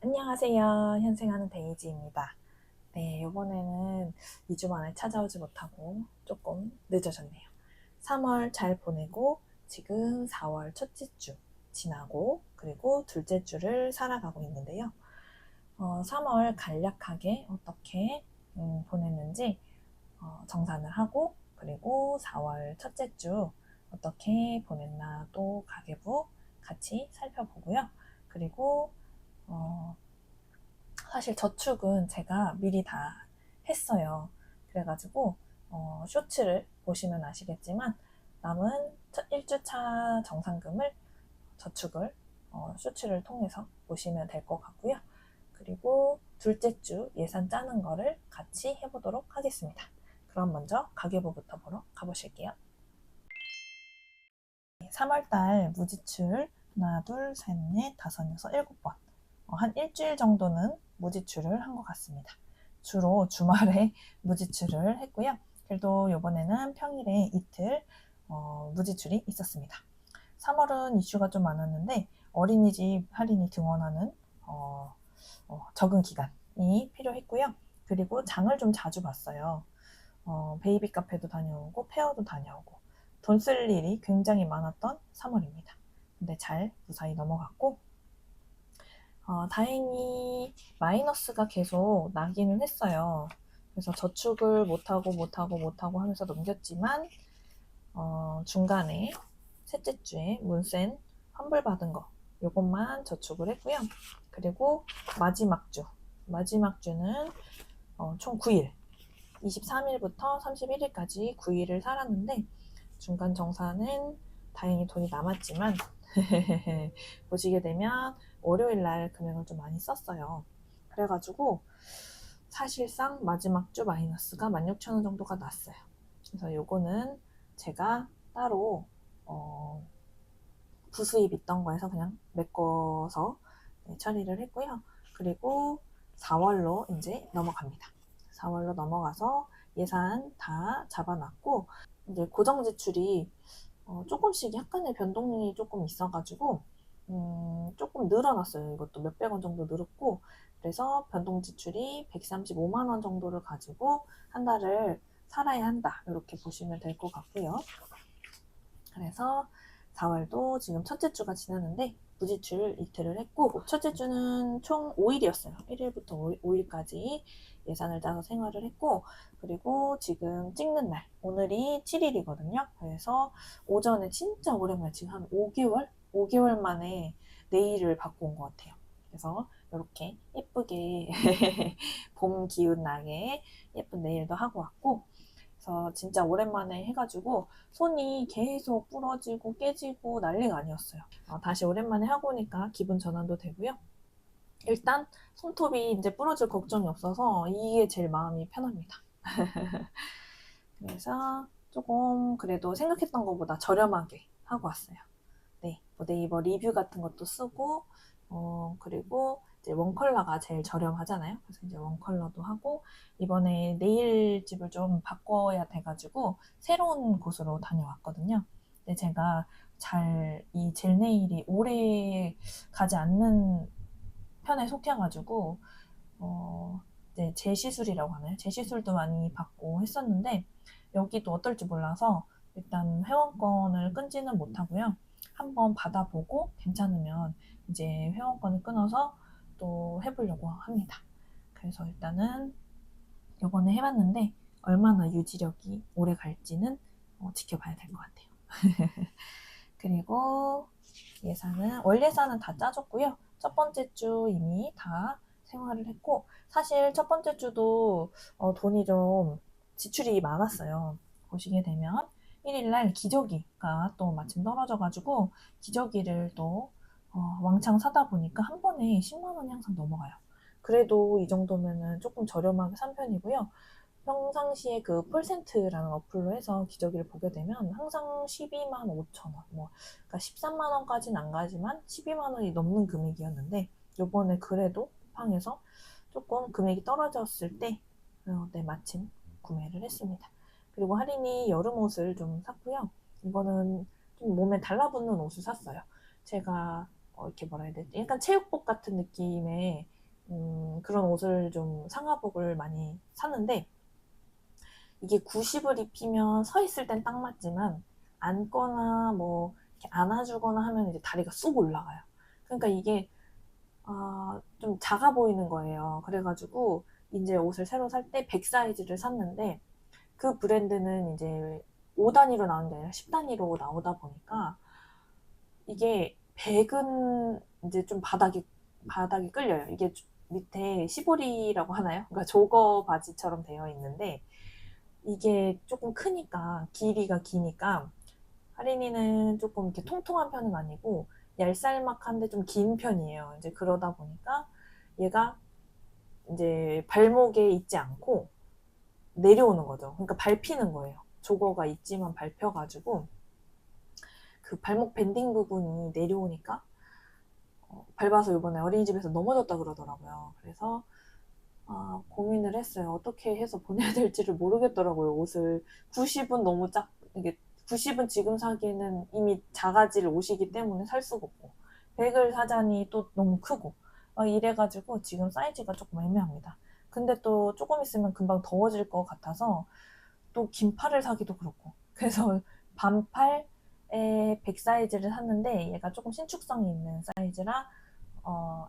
안녕하세요. 현생하는 데이지입니다. 네, 이번에는 2주 만에 찾아오지 못하고 조금 늦어졌네요. 3월 잘 보내고 지금 4월 첫째 주 지나고 그리고 둘째 주를 살아가고 있는데요. 3월 간략하게 어떻게 보냈는지 정산을 하고 그리고 4월 첫째 주 어떻게 보냈나 또 가계부 같이 살펴보고요. 그리고 사실 저축은 제가 미리 다 했어요. 그래가지고 쇼츠를 보시면 아시겠지만 남은 1주차 정산금을 저축을 쇼츠를 통해서 보시면 될 것 같고요. 그리고 둘째 주 예산 짜는 거를 같이 해보도록 하겠습니다. 그럼 먼저 가계부부터 보러 가보실게요. 3월달 무지출 하나, 둘, 셋, 넷, 다섯, 여섯, 일곱 번. 한 일주일 정도는 무지출을 한 것 같습니다. 주로 주말에 무지출을 했고요. 그래도 이번에는 평일에 이틀 무지출이 있었습니다. 3월은 이슈가 좀 많았는데 어린이집 할인이 등원하는 적응 기간이 필요했고요. 그리고 장을 좀 자주 봤어요. 베이비 카페도 다녀오고 페어도 다녀오고 돈 쓸 일이 굉장히 많았던 3월입니다. 근데 잘 무사히 넘어갔고 다행히 마이너스가 계속 나기는 했어요. 그래서 저축을 못하고 하면서 넘겼지만 중간에 셋째 주에 문센 환불받은 거 요것만 저축을 했고요. 그리고 마지막 주는 총 9일 23일부터 31일까지 9일을 살았는데 중간 정산은 다행히 돈이 남았지만 보시게 되면 월요일날 금액을 좀 많이 썼어요. 그래가지고 사실상 마지막 주 마이너스가 16,000원 정도가 났어요. 그래서 요거는 제가 따로 부수입 있던 거에서 그냥 메꿔서 처리를 했고요. 그리고 4월로 이제 넘어갑니다. 4월로 넘어가서 예산 다 잡아놨고 이제 고정 지출이 조금씩 약간의 변동이 조금 있어가지고 조금 늘어났어요. 이것도 몇백 원 정도 늘었고 그래서 변동 지출이 135만 원 정도를 가지고 한 달을 살아야 한다 이렇게 보시면 될 것 같고요. 그래서 4월도 지금 첫째 주가 지났는데 무지출 이틀을 했고 첫째 주는 총 5일이었어요. 1일부터 5일까지 예산을 짜서 생활을 했고 그리고 지금 찍는 날 오늘이 7일이거든요. 그래서 오전에 진짜 오랜만에 지금 한 5개월 만에 네일을 받고 온 것 같아요. 그래서 이렇게 예쁘게 봄 기운 나게 예쁜 네일도 하고 왔고 그래서 진짜 오랜만에 해가지고 손이 계속 부러지고 깨지고 난리가 아니었어요. 다시 오랜만에 하고 오니까 기분 전환도 되고요. 일단 손톱이 이제 부러질 걱정이 없어서 이게 제일 마음이 편합니다. 그래서 조금 그래도 생각했던 것보다 저렴하게 하고 왔어요. 네, 뭐 네이버 리뷰 같은 것도 쓰고 그리고 이제 원컬러가 제일 저렴하잖아요. 그래서 이제 원컬러도 하고 이번에 네일집을 좀 바꿔야 돼가지고 새로운 곳으로 다녀왔거든요. 근데 제가 잘 이 젤 네일이 오래 가지 않는 편에 속해가지고 이제 재시술이라고 하나요? 재시술도 많이 받고 했었는데 여기도 어떨지 몰라서 일단 회원권을 끊지는 못하고요. 한번 받아보고 괜찮으면 이제 회원권을 끊어서 또 해보려고 합니다. 그래서 일단은 요번에 해봤는데 얼마나 유지력이 오래 갈지는 지켜봐야 될 것 같아요. 그리고 월 예산은 다 짜줬고요. 첫 번째 주 이미 다 생활을 했고 사실 첫 번째 주도 돈이 좀 지출이 많았어요. 보시게 되면 1일날 기저귀가 또 마침 떨어져가지고 기저귀를 또 왕창 사다 보니까 한 번에 10만 원이 항상 넘어가요. 그래도 이 정도면은 조금 저렴하게 산 편이고요. 평상시에 그 폴센트라는 어플로 해서 기저귀를 보게 되면 항상 12만 5천 원, 그러니까 13만 원까지는 안 가지만 12만 원이 넘는 금액이었는데 요번에 그래도 쿠팡에서 조금 금액이 떨어졌을 때 네, 마침 구매를 했습니다. 그리고 할인이 여름 옷을 좀 샀고요. 이거는 좀 몸에 달라붙는 옷을 샀어요. 제가 이렇게 뭐라 해야 되지? 약간 체육복 같은 느낌의 그런 옷을 좀 상하복을 많이 샀는데, 이게 90을 입히면 서 있을 땐 딱 맞지만 앉거나 뭐 이렇게 안아주거나 하면 이제 다리가 쑥 올라가요. 그러니까 이게 좀 작아 보이는 거예요. 그래가지고 이제 옷을 새로 살 때 100 사이즈를 샀는데, 그 브랜드는 이제 5단위로 나오는 게 아니라 10단위로 나오다 보니까 이게 100은 이제 좀 바닥이 끌려요. 이게 밑에 시보리라고 하나요? 그러니까 조거 바지처럼 되어 있는데, 이게 조금 크니까, 길이가 기니까, 하린이는 조금 이렇게 통통한 편은 아니고, 얄쌀막한데 좀 긴 편이에요. 이제 그러다 보니까 얘가 이제 발목에 있지 않고 내려오는 거죠. 그러니까 밟히는 거예요. 조거가 있지만 밟혀가지고, 그 발목 밴딩 부분이 내려오니까, 밟아서 이번에 어린이집에서 넘어졌다 그러더라고요. 그래서 고민을 했어요. 어떻게 해서 보내야 될지를 모르겠더라고요. 옷을 90은 너무 이게 90은 지금 사기에는 이미 작아질 옷이기 때문에 살 수가 없고, 100을 사자니 또 너무 크고, 이래가지고 지금 사이즈가 조금 애매합니다. 근데 또 조금 있으면 금방 더워질 것 같아서 또 긴팔을 사기도 그렇고, 그래서 반팔에 100 사이즈를 샀는데, 얘가 조금 신축성이 있는 사이즈라,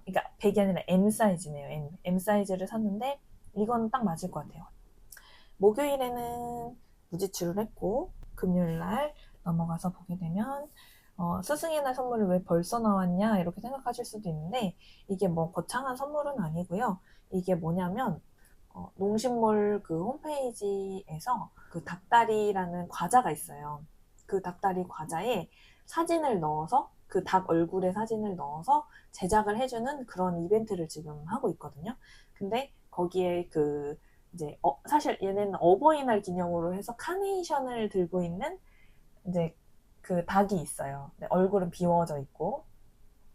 그러니까 100이 아니라 M 사이즈네요. M 사이즈를 샀는데, 이건 딱 맞을 것 같아요. 목요일에는 무지출을 했고, 금요일날 넘어가서 보게 되면, 스승의 날 선물을 왜 벌써 나왔냐 이렇게 생각하실 수도 있는데, 이게 뭐 거창한 선물은 아니고요. 이게 뭐냐면, 농심몰 그 홈페이지에서 그 닭다리라는 과자가 있어요. 그 닭다리 과자에 사진을 넣어서, 그 닭 얼굴에 사진을 넣어서 제작을 해주는 그런 이벤트를 지금 하고 있거든요. 근데 거기에 이제 사실 얘네는 어버이날 기념으로 해서 카네이션을 들고 있는 이제 그 닭이 있어요. 얼굴은 비워져 있고,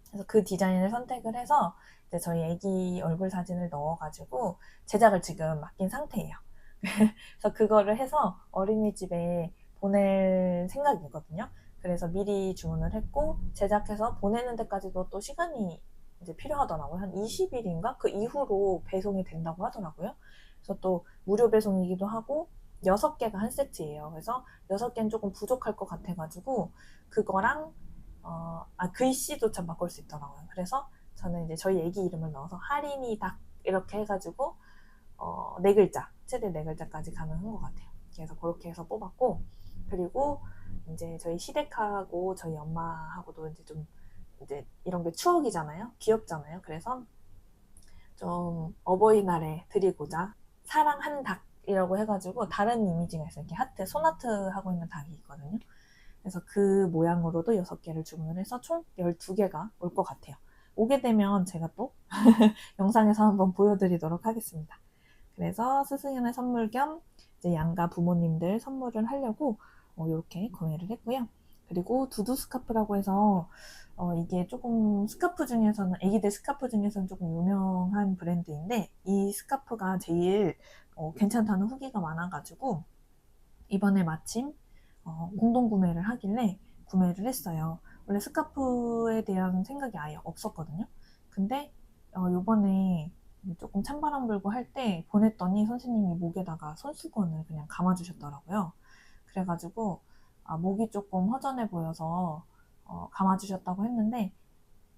그래서 그 디자인을 선택을 해서 이제 저희 애기 얼굴 사진을 넣어가지고 제작을 지금 맡긴 상태예요. 그래서 그거를 해서 어린이집에 보낼 생각이거든요. 그래서 미리 주문을 했고, 제작해서 보내는 데까지도 또 시간이 이제 필요하더라고요. 한 20일인가? 그 이후로 배송이 된다고 하더라고요. 그래서 또 무료 배송이기도 하고, 6개가 한 세트예요. 그래서 6개는 조금 부족할 것 같아가지고, 그거랑 글씨도 참 바꿀 수 있더라고요. 그래서 저는 이제 저희 애기 이름을 넣어서 할인이 닭 이렇게 해가지고 4글자, 최대 4글자까지 가능한 것 같아요. 그래서 그렇게 해서 뽑았고, 그리고 이제 저희 시댁하고 저희 엄마하고도 이제 좀 이제 이런 게 추억이잖아요. 귀엽잖아요. 그래서 좀 어버이날에 드리고자 사랑한 닭이라고 해가지고 다른 이미지가 있어요. 이렇게 하트, 손하트 하고 있는 닭이 있거든요. 그래서 그 모양으로도 6개를 주문을 해서 총 12개가 올 것 같아요. 오게 되면 제가 또 영상에서 한번 보여드리도록 하겠습니다. 그래서 스승의 날 선물 겸 이제 양가 부모님들 선물을 하려고 이렇게 구매를 했고요. 그리고 두두 스카프라고 해서 이게 조금 스카프 중에서는, 애기들 스카프 중에서는 조금 유명한 브랜드인데, 이 스카프가 제일 괜찮다는 후기가 많아가지고 이번에 마침 공동 구매를 하길래 구매를 했어요. 원래 스카프에 대한 생각이 아예 없었거든요. 근데 요번에 조금 찬바람 불고 할 때 보냈더니 선생님이 목에다가 손수건을 그냥 감아주셨더라고요. 그래가지고 목이 조금 허전해 보여서 감아주셨다고 했는데,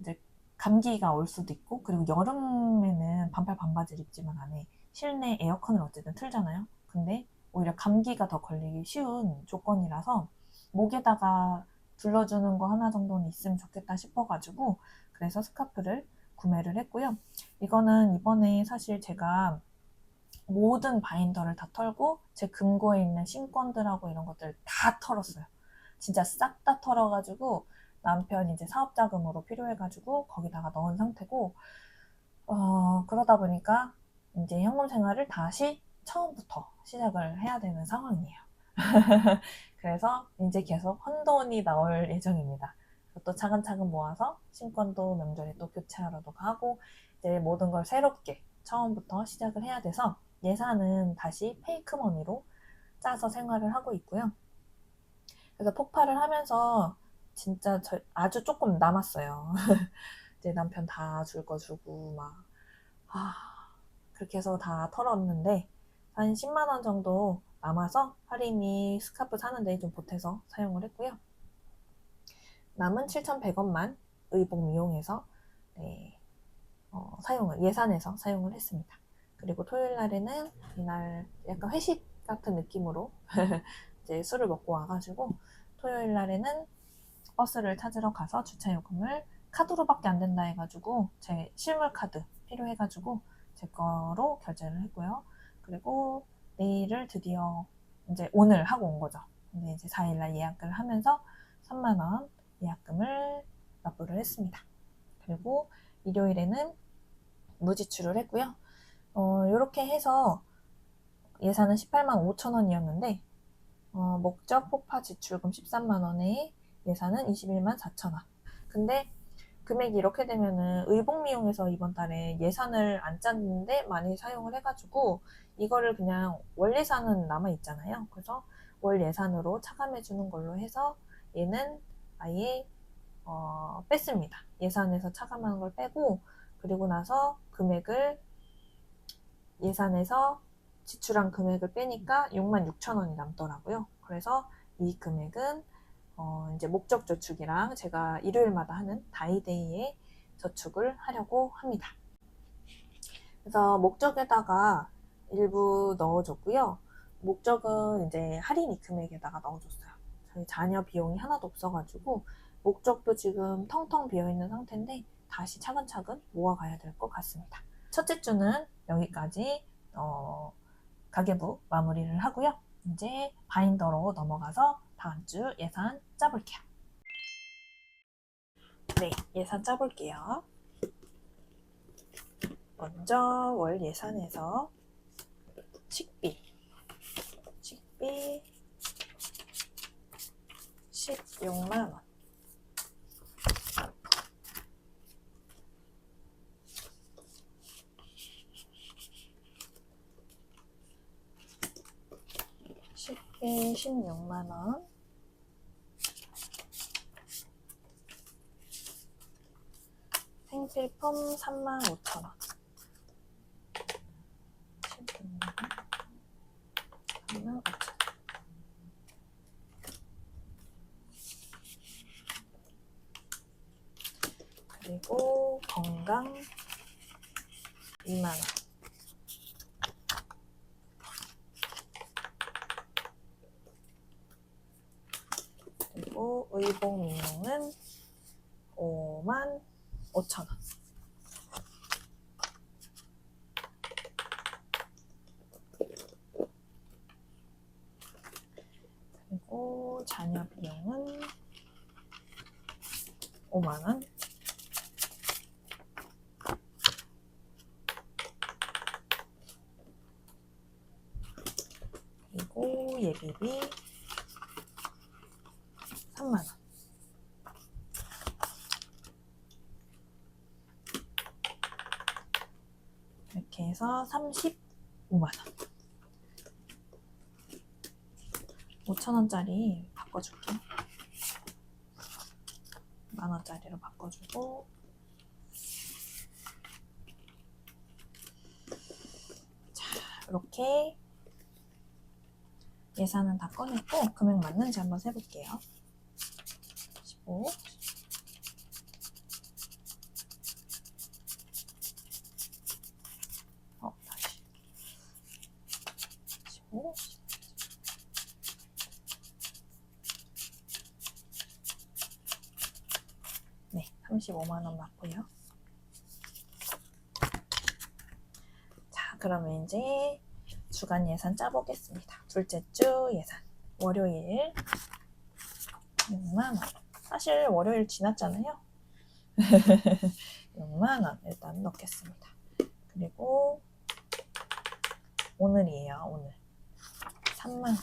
이제 감기가 올 수도 있고, 그리고 여름에는 반팔 반바지를 입지만 안에 실내 에어컨을 어쨌든 틀잖아요. 근데 오히려 감기가 더 걸리기 쉬운 조건이라서 목에다가 둘러주는 거 하나 정도는 있으면 좋겠다 싶어가지고, 그래서 스카프를 구매를 했고요. 이거는 이번에 사실 제가 모든 바인더를 다 털고 제 금고에 있는 신권들하고 이런 것들 다 털었어요. 진짜 싹 다 털어가지고 남편 이제 사업 자금으로 필요해가지고 거기다가 넣은 상태고, 그러다 보니까 이제 현금 생활을 다시 처음부터 시작을 해야 되는 상황이에요. 그래서 이제 계속 헌돈이 나올 예정입니다. 또 차근차근 모아서 신권도 명절에 또 교체하러도 가고, 이제 모든 걸 새롭게 처음부터 시작을 해야 돼서 예산은 다시 페이크머니로 짜서 생활을 하고 있고요. 그래서 폭발을 하면서 진짜 아주 조금 남았어요. 이제 남편 다 줄 거 주고 막 그렇게 해서 다 털었는데 한 10만 원 정도 남아서 할인이 스카프 사는데 좀 보태서 사용을 했고요. 남은 7,100원만 의복 미용해서 예산해서 사용을 했습니다. 그리고 토요일 날에는 이날 약간 회식 같은 느낌으로 이제 술을 먹고 와가지고 토요일 날에는 버스를 찾으러 가서 주차요금을 카드로밖에 안 된다 해가지고 제 실물 카드 필요해가지고 제 거로 결제를 했고요. 그리고 내일을 드디어 이제 오늘 하고 온 거죠. 근데 이제 4일날 예약을 하면서 3만 원 예약금을 납부를 했습니다. 그리고 일요일에는 무지출을 했고요. 이렇게 해서 예산은 18만 5천 원이었는데 목적 폭파 지출금 13만 원에 예산은 21만 4천 원. 근데 금액이 이렇게 되면은 의복 미용에서 이번 달에 예산을 안 짰는데 많이 사용을 해가지고 이거를 그냥 월 예산은 남아 있잖아요. 그래서 월 예산으로 차감해 주는 걸로 해서 얘는 아예 뺐습니다. 예산에서 차감하는 걸 빼고 그리고 나서 금액을 예산에서 지출한 금액을 빼니까 6만 6천 원이 남더라고요. 그래서 이 금액은 이제 목적 저축이랑 제가 일요일마다 하는 다이데이에 저축을 하려고 합니다. 그래서 목적에다가 일부 넣어줬고요. 목적은 이제 할인 금액에다가 넣어줬어요. 저희 자녀 비용이 하나도 없어가지고 목적도 지금 텅텅 비어있는 상태인데 다시 차근차근 모아가야 될 것 같습니다. 첫째 주는 여기까지 가계부 마무리를 하고요. 이제 바인더로 넘어가서 다음 주 예산 짜볼게요. 네, 예산 짜볼게요. 먼저 월 예산에서 식비 16만 원. 식비 16만 원. 생필품 3만 5천 원. 3만 5천 원. 그리고 건강 2만 원. 그리고 의복 미용은 5만 5천 원. 그리고 자녀 비용은 5만 원. 그리고 예비비 3만 원. 이렇게 해서 35만 원. 5,000원짜리 바꿔줄게. 만원짜리로 바꿔주고. 자, 이렇게 예산은 다 꺼냈고 금액 맞는지 한번 세볼게요. 15, 다시 15, 네, 35만 원 맞고요. 자, 그러면 이제 주간 예산 짜보겠습니다. 둘째 주 예산. 월요일 6만 원. 사실 월요일 지났잖아요. 6만 원 일단 넣겠습니다. 그리고 오늘이에요. 오늘 3만 원.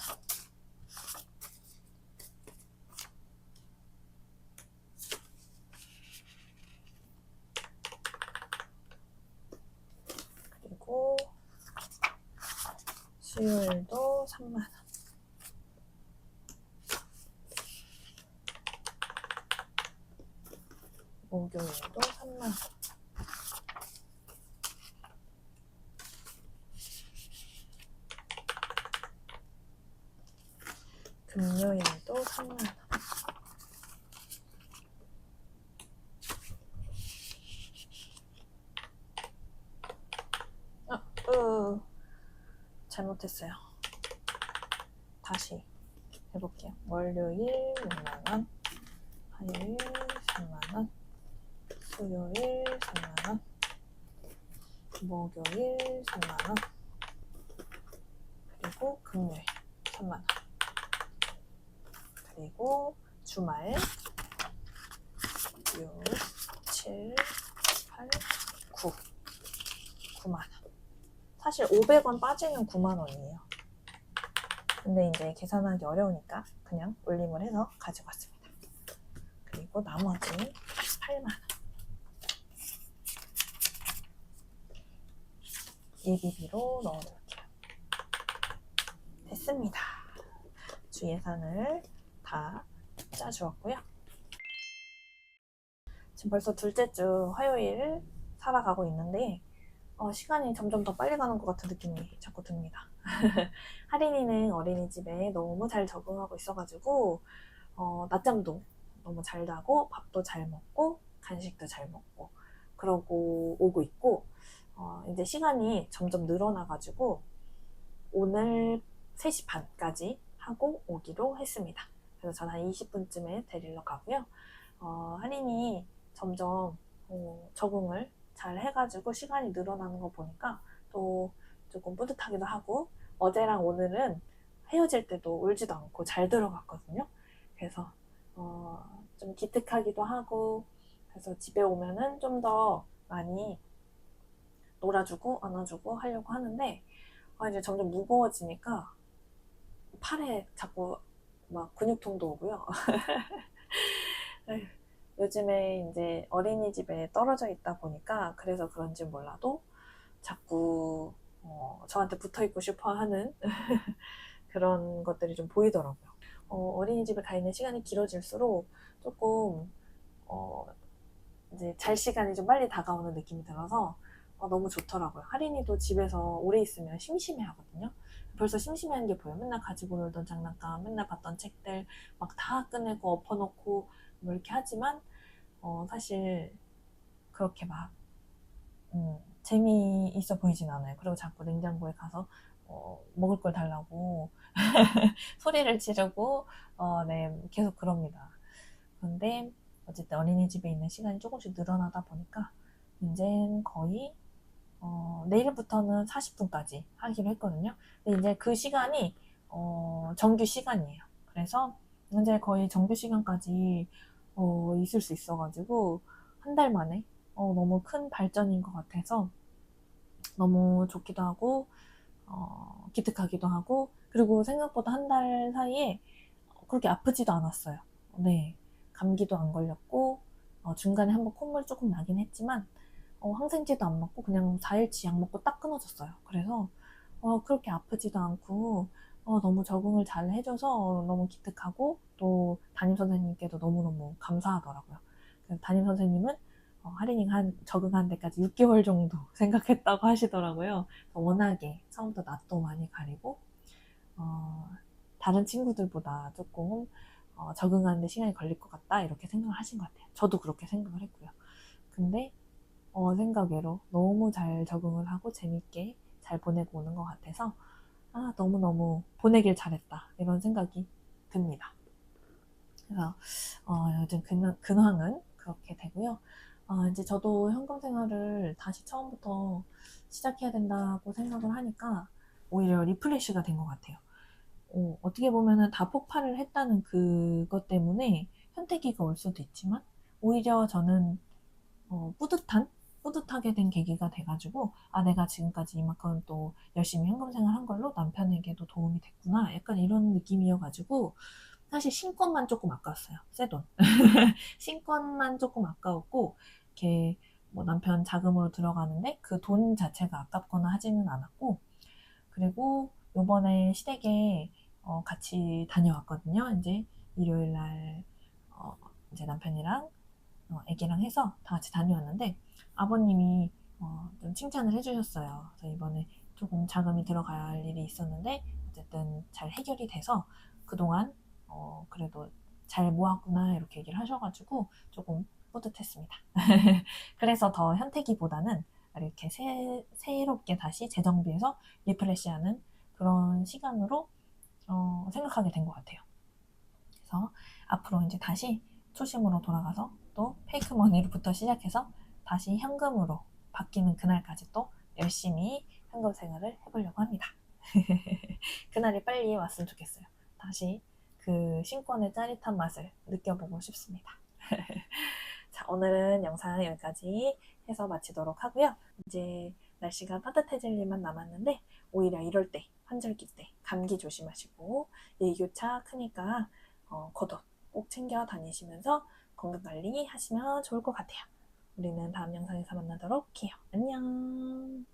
그리고 수요일도 3만 원. 목요일도 3만 원. 금요일도 3만원. 잘못했어요. 다시 해볼게요. 월요일 6만원, 화요일 3만원, 수요일 3만원, 목요일 3만원, 그리고 금요일 3만원, 그리고 주말 6, 7, 8, 9, 9만원. 사실 500원 빠지면 9만원이에요. 근데 이제 계산하기 어려우니까 그냥 올림을 해서 가지고 왔습니다. 그리고 나머지 8만원. 예비비로 넣어놓을게요. 됐습니다. 주 예산을 다 짜주었고요. 지금 벌써 둘째 주 화요일 살아가고 있는데 시간이 점점 더 빨리 가는 것 같은 느낌이 자꾸 듭니다. 하린이는 어린이집에 너무 잘 적응하고 있어가지고 낮잠도 너무 잘 자고 밥도 잘 먹고 간식도 잘 먹고 그러고 오고 있고 이제 시간이 점점 늘어나가지고 오늘 3시 반까지 하고 오기로 했습니다. 그래서 저는 한 20분쯤에 데리러 가고요. 하린이 점점 적응을 잘 해가지고 시간이 늘어나는 거 보니까 또 조금 뿌듯하기도 하고 어제랑 오늘은 헤어질 때도 울지도 않고 잘 들어갔거든요. 그래서 좀 기특하기도 하고 그래서 집에 오면은 좀 더 많이 놀아주고 안아주고 하려고 하는데 이제 점점 무거워지니까 팔에 자꾸 막 근육통도 오고요. 요즘에 이제 어린이집에 떨어져 있다 보니까 그래서 그런지 몰라도 자꾸 저한테 붙어있고 싶어 하는 그런 것들이 좀 보이더라고요. 어린이집에 가 있는 시간이 길어질수록 조금 이제 잘 시간이 좀 빨리 다가오는 느낌이 들어서 너무 좋더라고요. 하린이도 집에서 오래 있으면 심심해 하거든요. 벌써 심심해하는 게 보여요. 맨날 가지고 놀던 장난감, 맨날 봤던 책들 막 다 꺼내고 엎어놓고 뭐 이렇게 하지만 사실 그렇게 막 재미있어 보이진 않아요. 그리고 자꾸 냉장고에 가서 먹을 걸 달라고 소리를 지르고 네, 계속 그럽니다. 그런데 어쨌든 어린이집에 있는 시간이 조금씩 늘어나다 보니까 이제는 거의 내일부터는 40분까지 하기로 했거든요. 근데 이제 그 시간이 정규 시간이에요. 그래서 이제 거의 정규 시간까지 있을 수 있어가지고 한 달 만에 너무 큰 발전인 것 같아서 너무 좋기도 하고 기특하기도 하고 그리고 생각보다 한 달 사이에 그렇게 아프지도 않았어요. 네, 감기도 안 걸렸고 중간에 한번 콧물 조금 나긴 했지만 항생제도 안 먹고 그냥 4일치 약 먹고 딱 끊어졌어요. 그래서 그렇게 아프지도 않고 너무 적응을 잘 해줘서 너무 기특하고 또 담임 선생님께도 너무너무 감사하더라고요. 담임 선생님은 하린이가 적응하는 데까지 6개월 정도 생각했다고 하시더라고요. 워낙에 처음부터 낯도 많이 가리고 다른 친구들보다 조금 적응하는 데 시간이 걸릴 것 같다 이렇게 생각을 하신 것 같아요. 저도 그렇게 생각을 했고요. 근데 생각외로 너무 잘 적응을 하고 재밌게 잘 보내고 오는 것 같아서 너무너무 보내길 잘했다 이런 생각이 듭니다. 그래서 요즘 근황은 그렇게 되고요. 이제 저도 현금 생활을 다시 처음부터 시작해야 된다고 생각을 하니까 오히려 리프레시가 된 것 같아요. 어떻게 보면은 다 폭발을 했다는 그것 때문에 현태기가 올 수도 있지만 오히려 저는 뿌듯하게 된 계기가 돼가지고 내가 지금까지 이만큼 또 열심히 현금 생활한 걸로 남편에게도 도움이 됐구나 약간 이런 느낌이어가지고 사실 신권만 조금 아까웠어요. 새 돈. 신권만 조금 아까웠고 이렇게 뭐 남편 자금으로 들어가는데 그 돈 자체가 아깝거나 하지는 않았고 그리고 요번에 시댁에 같이 다녀왔거든요. 이제 일요일날 이제 남편이랑 애기랑 해서 다 같이 다녀왔는데 아버님이 좀 칭찬을 해주셨어요. 그래서 이번에 조금 자금이 들어갈 일이 있었는데 어쨌든 잘 해결이 돼서 그동안 그래도 잘 모았구나 이렇게 얘기를 하셔가지고 조금 뿌듯했습니다. 그래서 더 현태기보다는 이렇게 새롭게 다시 재정비해서 리프레시하는 그런 시간으로 생각하게 된 것 같아요. 그래서 앞으로 이제 다시 초심으로 돌아가서 또 페이크 머니부터 시작해서 다시 현금으로 바뀌는 그날까지 또 열심히 현금 생활을 해보려고 합니다. 그날이 빨리 왔으면 좋겠어요. 다시 그 신권의 짜릿한 맛을 느껴보고 싶습니다. 자, 오늘은 영상 여기까지 해서 마치도록 하고요. 이제 날씨가 따뜻해질 일만 남았는데 오히려 이럴 때, 환절기 때 감기 조심하시고 일교차 크니까 겉옷 꼭 챙겨 다니시면서 건강관리 하시면 좋을 것 같아요. 우리는 다음 영상에서 만나도록 해요. 안녕.